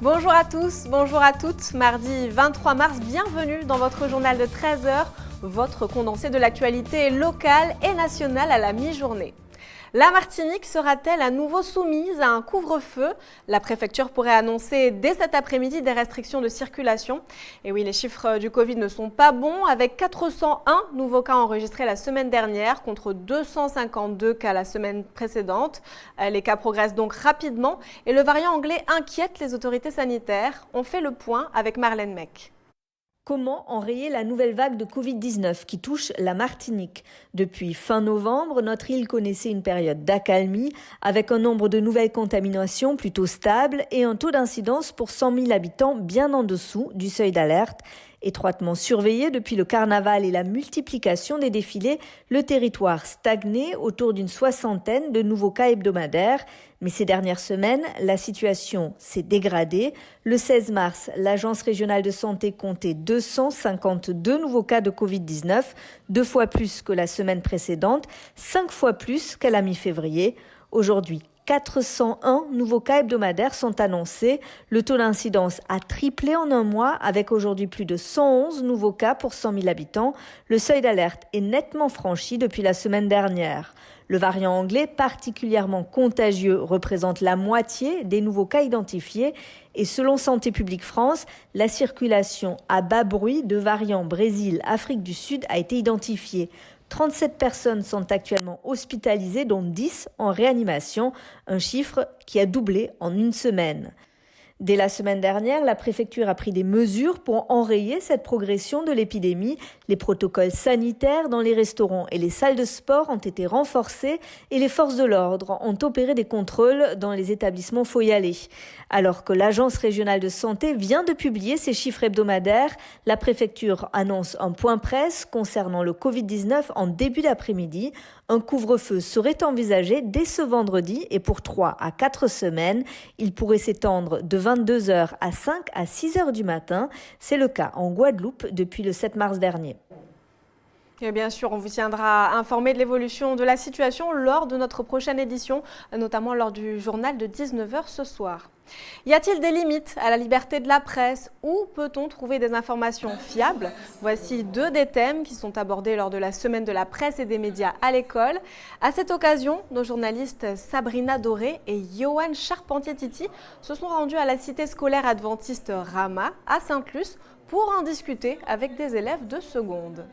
Bonjour à tous, bonjour à toutes. Mardi 23 mars, bienvenue dans votre journal de 13h, votre condensé de l'actualité locale et nationale à la mi-journée. La Martinique sera-t-elle à nouveau soumise à un couvre-feu? La préfecture pourrait annoncer dès cet après-midi des restrictions de circulation. Et oui, les chiffres du Covid ne sont pas bons, avec 401 nouveaux cas enregistrés la semaine dernière contre 252 cas la semaine précédente. Les cas progressent donc rapidement et le variant anglais inquiète les autorités sanitaires. On fait le point avec Marlène Mech. Comment enrayer la nouvelle vague de Covid-19 qui touche la Martinique? Depuis fin novembre, notre île connaissait une période d'accalmie avec un nombre de nouvelles contaminations plutôt stable et un taux d'incidence pour 100 000 habitants bien en dessous du seuil d'alerte. Étroitement surveillé depuis le carnaval et la multiplication des défilés, le territoire stagnait autour d'une soixantaine de nouveaux cas hebdomadaires. Mais ces dernières semaines, la situation s'est dégradée. Le 16 mars, l'Agence régionale de santé comptait 252 nouveaux cas de Covid-19, 2 fois plus que la semaine précédente, 5 fois plus qu'à la mi-février. Aujourd'hui, 401 nouveaux cas hebdomadaires sont annoncés. Le taux d'incidence a triplé en un mois avec aujourd'hui plus de 111 nouveaux cas pour 100 000 habitants. Le seuil d'alerte est nettement franchi depuis la semaine dernière. Le variant anglais, particulièrement contagieux, représente la moitié des nouveaux cas identifiés. Et selon Santé publique France, la circulation à bas bruit de variants Brésil, Afrique du Sud a été identifiée. 37 personnes sont actuellement hospitalisées, dont 10 en réanimation, un chiffre qui a doublé en une semaine. Dès la semaine dernière, la préfecture a pris des mesures pour enrayer cette progression de l'épidémie. Les protocoles sanitaires dans les restaurants et les salles de sport ont été renforcés et les forces de l'ordre ont opéré des contrôles dans les établissements Faut y aller. Alors que l'Agence régionale de santé vient de publier ses chiffres hebdomadaires, la préfecture annonce un point presse concernant le Covid-19 en début d'après-midi. Un couvre-feu serait envisagé dès ce vendredi et pour 3 à 4 semaines. Il pourrait s'étendre de 22h à 5 à 6h du matin. C'est le cas en Guadeloupe depuis le 7 mars dernier. Et bien sûr, on vous tiendra informé de l'évolution de la situation lors de notre prochaine édition, notamment lors du journal de 19h ce soir. Y a-t-il des limites à la liberté de la presse? Où peut-on trouver des informations fiables? Voici 2 des thèmes qui sont abordés lors de la semaine de la presse et des médias à l'école. À cette occasion, nos journalistes Sabrina Doré et Johan Charpentier-Titi se sont rendus à la cité scolaire adventiste Rama à Sainte-Luce pour en discuter avec des élèves de seconde.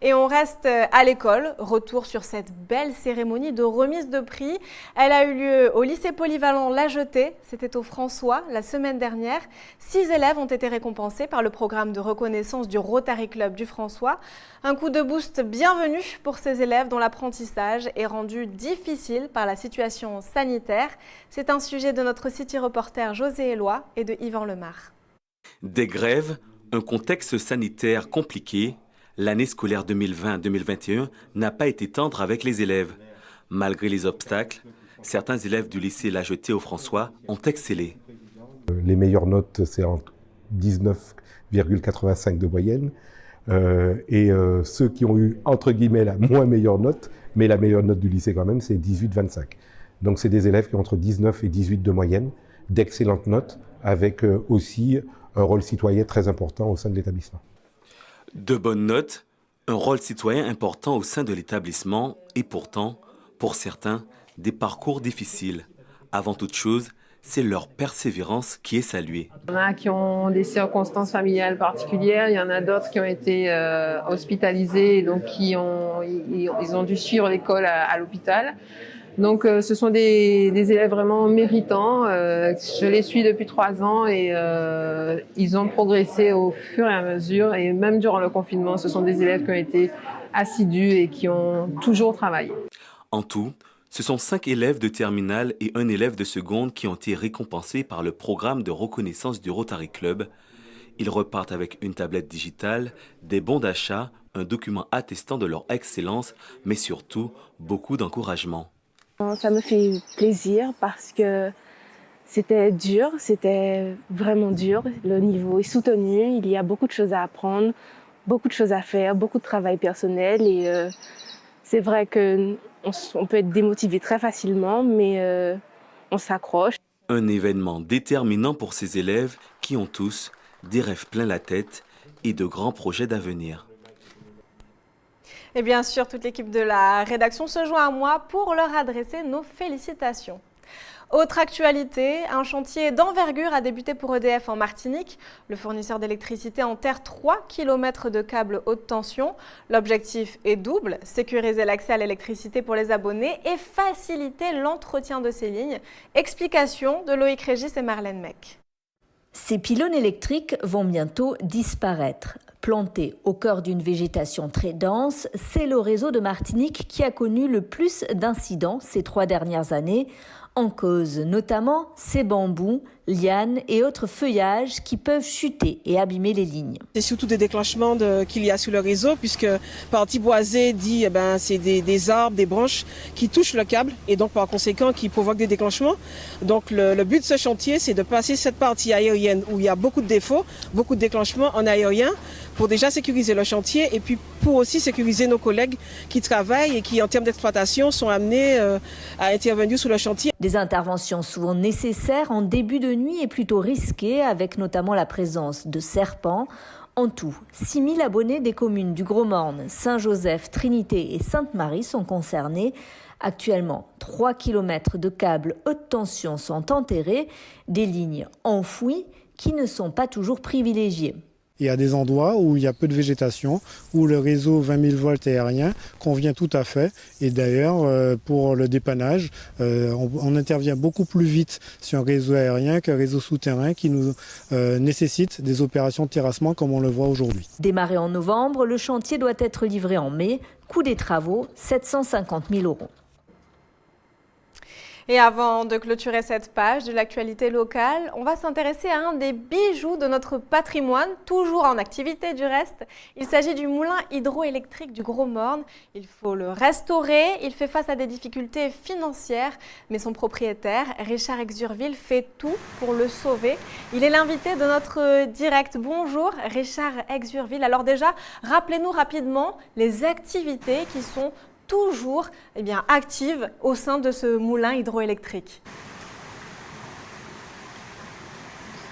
Et on reste à l'école, retour sur cette belle cérémonie de remise de prix. Elle a eu lieu au lycée polyvalent La Jetée, c'était au François la semaine dernière. 6 élèves ont été récompensés par le programme de reconnaissance du Rotary Club du François. Un coup de boost bienvenu pour ces élèves dont l'apprentissage est rendu difficile par la situation sanitaire. C'est un sujet de notre city reporter José Éloi et de Yvan Lemar. Des grèves, un contexte sanitaire compliqué. L'année scolaire 2020-2021 n'a pas été tendre avec les élèves. Malgré les obstacles, certains élèves du lycée La Jetée au François ont excellé. Les meilleures notes, c'est entre 19,85 de moyenne. Ceux qui ont eu, entre guillemets, la moins meilleure note, mais la meilleure note du lycée quand même, c'est 18,25. Donc c'est des élèves qui ont entre 19 et 18 de moyenne, d'excellentes notes, avec aussi un rôle citoyen très important au sein de l'établissement. De bonnes notes, un rôle citoyen important au sein de l'établissement et pourtant, pour certains, des parcours difficiles. Avant toute chose, c'est leur persévérance qui est saluée. Il y en a qui ont des circonstances familiales particulières, il y en a d'autres qui ont été hospitalisés, donc ils ont dû suivre l'école à l'hôpital. Donc ce sont des élèves vraiment méritants. Je les suis depuis 3 ans et ils ont progressé au fur et à mesure. Et même durant le confinement, ce sont des élèves qui ont été assidus et qui ont toujours travaillé. En tout, ce sont 5 élèves de terminale et 1 élève de seconde qui ont été récompensés par le programme de reconnaissance du Rotary Club. Ils repartent avec une tablette digitale, des bons d'achat, un document attestant de leur excellence, mais surtout beaucoup d'encouragement. Ça me fait plaisir parce que c'était dur, c'était vraiment dur. Le niveau est soutenu, il y a beaucoup de choses à apprendre, beaucoup de choses à faire, beaucoup de travail personnel. Et c'est vrai qu'on peut être démotivé très facilement, mais on s'accroche. Un événement déterminant pour ces élèves qui ont tous des rêves plein la tête et de grands projets d'avenir. Et bien sûr, toute l'équipe de la rédaction se joint à moi pour leur adresser nos félicitations. Autre actualité, un chantier d'envergure a débuté pour EDF en Martinique. Le fournisseur d'électricité enterre 3 km de câbles haute tension. L'objectif est double, sécuriser l'accès à l'électricité pour les abonnés et faciliter l'entretien de ces lignes. Explication de Loïc Régis et Marlène Mec. Ces pylônes électriques vont bientôt disparaître. Plantés au cœur d'une végétation très dense, c'est le réseau de Martinique qui a connu le plus d'incidents ces 3 dernières années. En cause notamment ces bambous, lianes et autres feuillages qui peuvent chuter et abîmer les lignes. C'est surtout des déclenchements qu'il y a sur le réseau, puisque partie boisée dit c'est des arbres, des branches qui touchent le câble et donc par conséquent qui provoquent des déclenchements. Donc le but de ce chantier, c'est de passer cette partie aérienne où il y a beaucoup de défauts, beaucoup de déclenchements en aérien pour déjà sécuriser le chantier et puis pour aussi sécuriser nos collègues qui travaillent et qui en termes d'exploitation sont amenés à intervenir sur le chantier. Des interventions souvent nécessaires en début de nuit et plutôt risquées avec notamment la présence de serpents. En tout, 6 000 abonnés des communes du Gros-Morne, Saint-Joseph, Trinité et Sainte-Marie sont concernés. Actuellement, 3 km de câbles haute tension sont enterrés, des lignes enfouies qui ne sont pas toujours privilégiées. Il y a des endroits où il y a peu de végétation, où le réseau 20 000 volts aérien convient tout à fait. Et d'ailleurs, pour le dépannage, on intervient beaucoup plus vite sur un réseau aérien qu'un réseau souterrain qui nous nécessite des opérations de terrassement comme on le voit aujourd'hui. Démarré en novembre, le chantier doit être livré en mai. Coût des travaux, 750 000 €. Et avant de clôturer cette page de l'actualité locale, on va s'intéresser à un des bijoux de notre patrimoine, toujours en activité du reste. Il s'agit du moulin hydroélectrique du Gros-Morne. Il faut le restaurer, il fait face à des difficultés financières, mais son propriétaire, Richard Exurville, fait tout pour le sauver. Il est l'invité de notre direct. Bonjour Richard Exurville. Alors déjà, rappelez-nous rapidement les activités qui sont toujours active au sein de ce moulin hydroélectrique.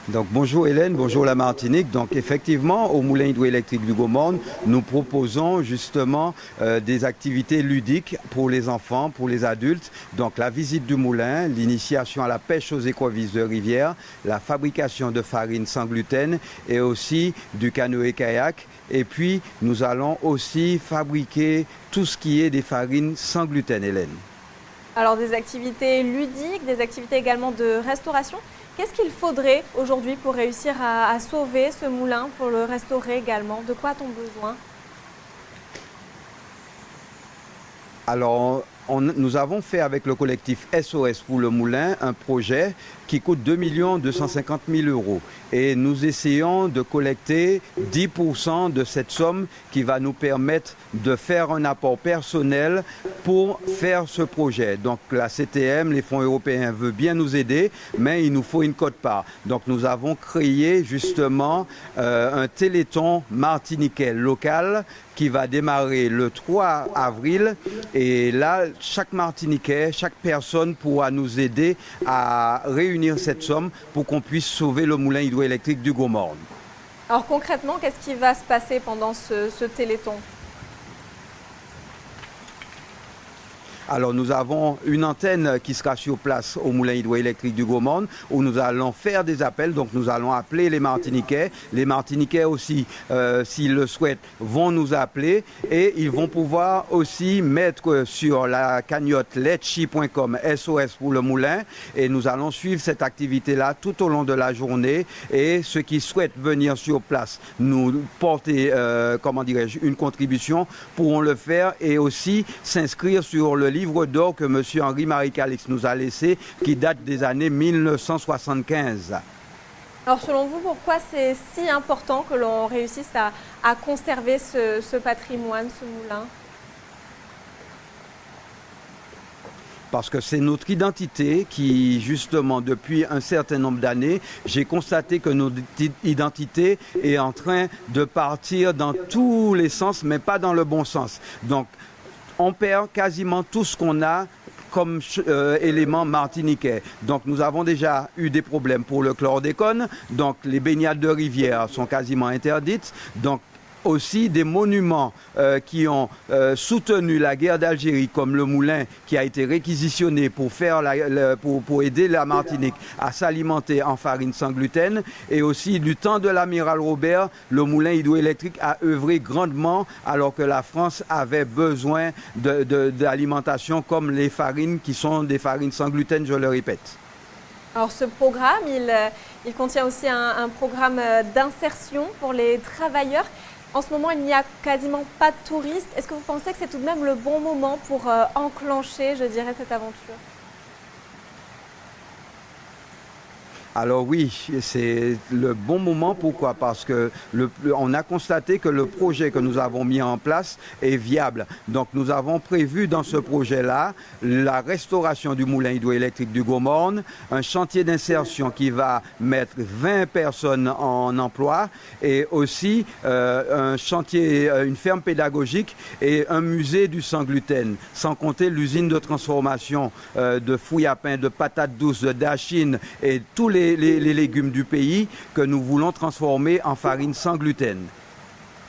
Donc bonjour Hélène, bonjour la Martinique. Donc effectivement, au moulin hydroélectrique du Gros-Morne, nous proposons justement des activités ludiques pour les enfants, pour les adultes. Donc la visite du moulin, l'initiation à la pêche aux écrevisses de rivière, la fabrication de farine sans gluten et aussi du canoë-kayak. Et puis nous allons aussi fabriquer tout ce qui est des farines sans gluten, Hélène. Alors des activités ludiques, des activités également de restauration. Qu'est-ce qu'il faudrait aujourd'hui pour réussir à sauver ce moulin, pour le restaurer également? De quoi a-t-on besoin? Alors, nous avons fait avec le collectif SOS pour le moulin un projet qui coûte 2 250 000 €. Et nous essayons de collecter 10% de cette somme qui va nous permettre de faire un apport personnel pour faire ce projet. Donc la CTM, les fonds européens veulent bien nous aider, mais il nous faut une quote-part. Donc nous avons créé justement un téléthon martiniquais local qui va démarrer le 3 avril. Et là, chaque Martiniquais, chaque personne pourra nous aider à réunir cette somme pour qu'on puisse sauver le moulin hydroélectrique du Gros-Morne. Alors concrètement, qu'est-ce qui va se passer pendant ce téléthon? Alors nous avons une antenne qui sera sur place au moulin hydroélectrique du Gros-Morne où nous allons faire des appels. Donc nous allons appeler les Martiniquais. Les Martiniquais aussi, s'ils le souhaitent, vont nous appeler et ils vont pouvoir aussi mettre sur la cagnotte letchi.com SOS pour le moulin. Et nous allons suivre cette activité-là tout au long de la journée. Et ceux qui souhaitent venir sur place, nous porter, une contribution, pourront le faire et aussi s'inscrire sur le livre d'or que M. Henri-Marie Calix nous a laissé, qui date des années 1975. Alors selon vous, pourquoi c'est si important que l'on réussisse à conserver ce patrimoine, ce moulin? Parce que c'est notre identité qui, justement, depuis un certain nombre d'années, j'ai constaté que notre identité est en train de partir dans tous les sens, mais pas dans le bon sens. Donc, on perd quasiment tout ce qu'on a comme élément martiniquais. Donc nous avons déjà eu des problèmes pour le chlordécone, donc les baignades de rivière sont quasiment interdites. Donc aussi des monuments qui ont soutenu la guerre d'Algérie, comme le moulin qui a été réquisitionné pour aider la Martinique à s'alimenter en farine sans gluten. Et aussi du temps de l'amiral Robert, le moulin hydroélectrique a œuvré grandement alors que la France avait besoin d'alimentation comme les farines qui sont des farines sans gluten, je le répète. Alors ce programme, il contient aussi un programme d'insertion pour les travailleurs. En ce moment, il n'y a quasiment pas de touristes. Est-ce que vous pensez que c'est tout de même le bon moment pour enclencher, je dirais, cette aventure ? Alors oui, c'est le bon moment. Pourquoi ? Parce que on a constaté que le projet que nous avons mis en place est viable. Donc nous avons prévu dans ce projet-là la restauration du moulin hydroélectrique du Gomorne, un chantier d'insertion qui va mettre 20 personnes en emploi et aussi un chantier, une ferme pédagogique et un musée du sans gluten, sans compter l'usine de transformation de fouilles à pain, de patates douces, de dachine et tous les légumes du pays que nous voulons transformer en farine sans gluten.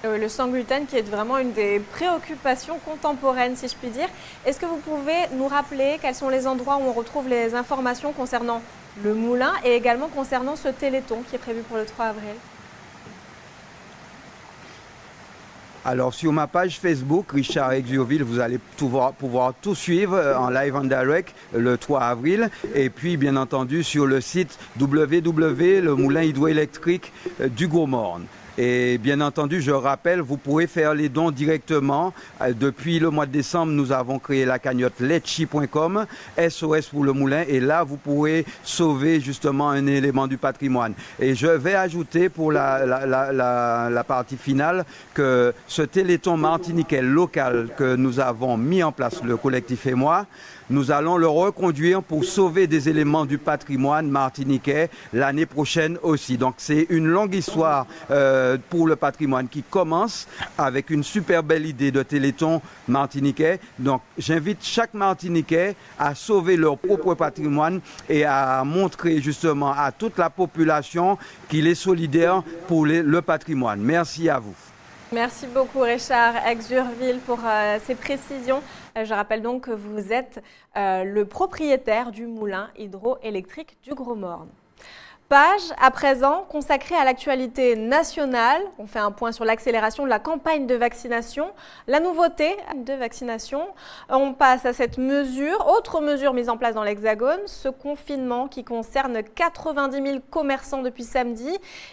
Le sans gluten qui est vraiment une des préoccupations contemporaines, si je puis dire. Est-ce que vous pouvez nous rappeler quels sont les endroits où on retrouve les informations concernant le moulin et également concernant ce téléthon qui est prévu pour le 3 avril ? Alors sur ma page Facebook, Richard Exurville, vous allez pouvoir tout suivre en live en direct le 3 avril. Et puis bien entendu sur le site www.lemoulinhydroélectrique du Gomorne. Et bien entendu, je rappelle, vous pourrez faire les dons directement. Depuis le mois de décembre, nous avons créé la cagnotte letchi.com, SOS pour le moulin. Et là, vous pourrez sauver justement un élément du patrimoine. Et je vais ajouter pour la partie finale que ce téléthon martiniquais local que nous avons mis en place, le collectif et moi, nous allons le reconduire pour sauver des éléments du patrimoine martiniquais l'année prochaine aussi. Donc c'est une longue histoire pour le patrimoine qui commence avec une super belle idée de téléthon martiniquais. Donc j'invite chaque Martiniquais à sauver leur propre patrimoine et à montrer justement à toute la population qu'il est solidaire pour le patrimoine. Merci à vous. Merci beaucoup Richard Exurville pour ces précisions. Je rappelle donc que vous êtes le propriétaire du moulin hydroélectrique du Gros-Morne. Page à présent consacrée à l'actualité nationale. On fait un point sur l'accélération de la campagne de vaccination. La nouveauté de vaccination, on passe à cette mesure, autre mesure mise en place dans l'Hexagone, ce confinement qui concerne 90 000 commerçants depuis samedi.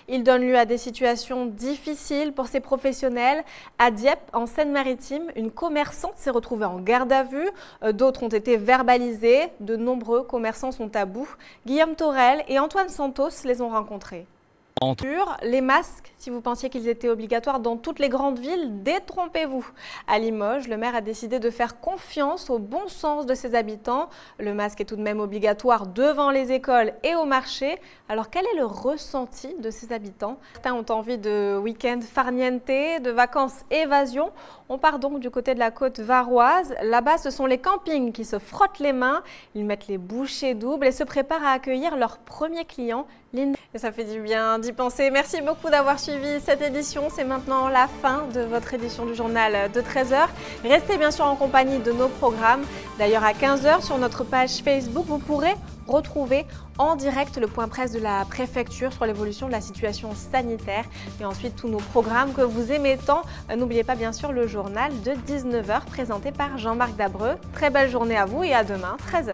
Il donne lieu à des situations difficiles pour ces professionnels. À Dieppe, en Seine-Maritime, une commerçante s'est retrouvée en garde à vue. D'autres ont été verbalisés. De nombreux commerçants sont à bout. Guillaume Torel et Antoine Santos les ont rencontrés. Les masques, si vous pensiez qu'ils étaient obligatoires dans toutes les grandes villes, détrompez-vous. À Limoges, le maire a décidé de faire confiance au bon sens de ses habitants. Le masque est tout de même obligatoire devant les écoles et au marché. Alors quel est le ressenti de ses habitants ? Certains ont envie de week-end farniente, de vacances évasion. On part donc du côté de la côte varoise. Là-bas, ce sont les campings qui se frottent les mains. Ils mettent les bouchées doubles et se préparent à accueillir leurs premiers clients. Et ça fait du bien d'y penser. Merci beaucoup d'avoir suivi cette édition. C'est maintenant la fin de votre édition du journal de 13h. Restez bien sûr en compagnie de nos programmes. D'ailleurs, à 15h, sur notre page Facebook, vous pourrez retrouver en direct le point presse de la préfecture sur l'évolution de la situation sanitaire et ensuite tous nos programmes que vous aimez tant. N'oubliez pas bien sûr le journal de 19h présenté par Jean-Marc Dabreux. Très belle journée à vous et à demain, 13h.